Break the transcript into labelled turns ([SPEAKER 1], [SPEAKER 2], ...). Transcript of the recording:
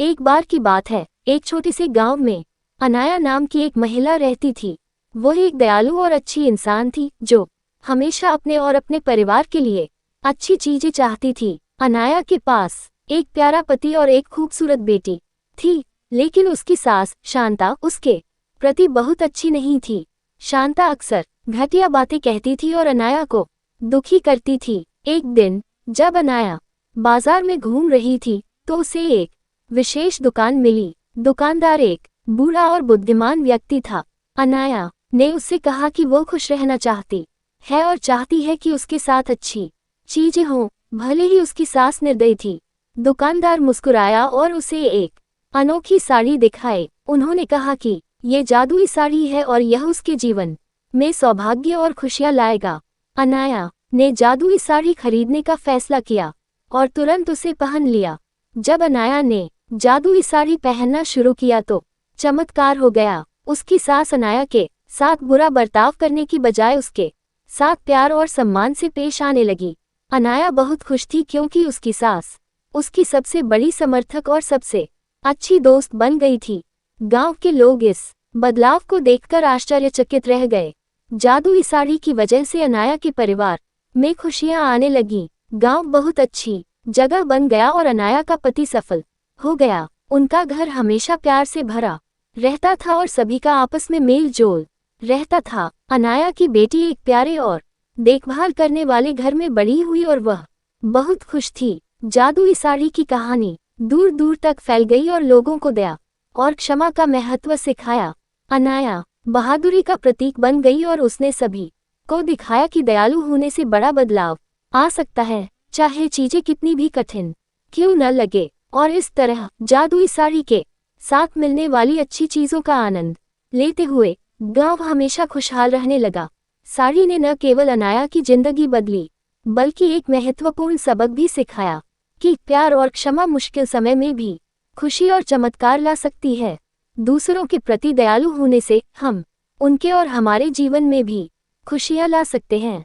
[SPEAKER 1] एक बार की बात है, एक छोटे से गांव में अनाया नाम की एक महिला रहती थी। वो एक दयालु और अच्छी इंसान थी जो हमेशा अपने और अपने परिवार के लिए अच्छी चीजें चाहती थी। अनाया के पास एक प्यारा पति और एक खूबसूरत बेटी थी, लेकिन उसकी सास शांता उसके प्रति बहुत अच्छी नहीं थी। शांता अक्सर घटिया बातें कहती थी और अनाया को दुखी करती थी। एक दिन जब अनाया बाजार में घूम रही थी तो उसे एक विशेष दुकान मिली। दुकानदार एक बूढ़ा और बुद्धिमान व्यक्ति था। अनाया ने उससे कहा कि वो खुश रहना चाहती है और चाहती है कि उसके साथ अच्छी चीजें हों, भले ही उसकी सास निर्दयी थी। दुकानदार मुस्कुराया और उसे एक अनोखी साड़ी दिखाए। उन्होंने कहा कि ये जादुई साड़ी है और यह उसके जीवन में सौभाग्य और खुशियां लाएगा। अनाया ने जादुई साड़ी खरीदने का फैसला किया और तुरंत उसे पहन लिया। जब अनाया ने जादुई साड़ी पहनना शुरू किया तो चमत्कार हो गया। उसकी सास अनाया के साथ बुरा बर्ताव करने की बजाय उसके साथ प्यार और सम्मान से पेश आने लगी। अनाया बहुत खुश थी क्योंकि उसकी सास उसकी सबसे बड़ी समर्थक और सबसे अच्छी दोस्त बन गई थी। गांव के लोग इस बदलाव को देखकर आश्चर्यचकित रह गए। जादुई साड़ी की वजह से अनाया के परिवार में खुशियां आने लगीं। गांव बहुत अच्छी जगह बन गया और अनाया का पति सफल हो गया। उनका घर हमेशा प्यार से भरा रहता था और सभी का आपस में मेल जोल रहता था। अनाया की बेटी एक प्यारे और देखभाल करने वाले घर में बड़ी हुई और वह बहुत खुश थी। जादुई साड़ी की कहानी दूर दूर तक फैल गई और लोगों को दया और क्षमा का महत्व सिखाया। अनाया बहादुरी का प्रतीक बन गई और उसने सभी को दिखाया कि दयालु होने से बड़ा बदलाव आ सकता है, चाहे चीजें कितनी भी कठिन क्यों न लगे। और इस तरह जादुई साड़ी के साथ मिलने वाली अच्छी चीजों का आनंद लेते हुए गांव हमेशा खुशहाल रहने लगा। साड़ी ने न केवल अनाया की जिंदगी बदली बल्कि एक महत्वपूर्ण सबक भी सिखाया कि प्यार और क्षमा मुश्किल समय में भी खुशी और चमत्कार ला सकती है। दूसरों के प्रति दयालु होने से हम उनके और हमारे जीवन में भी खुशियां ला सकते हैं।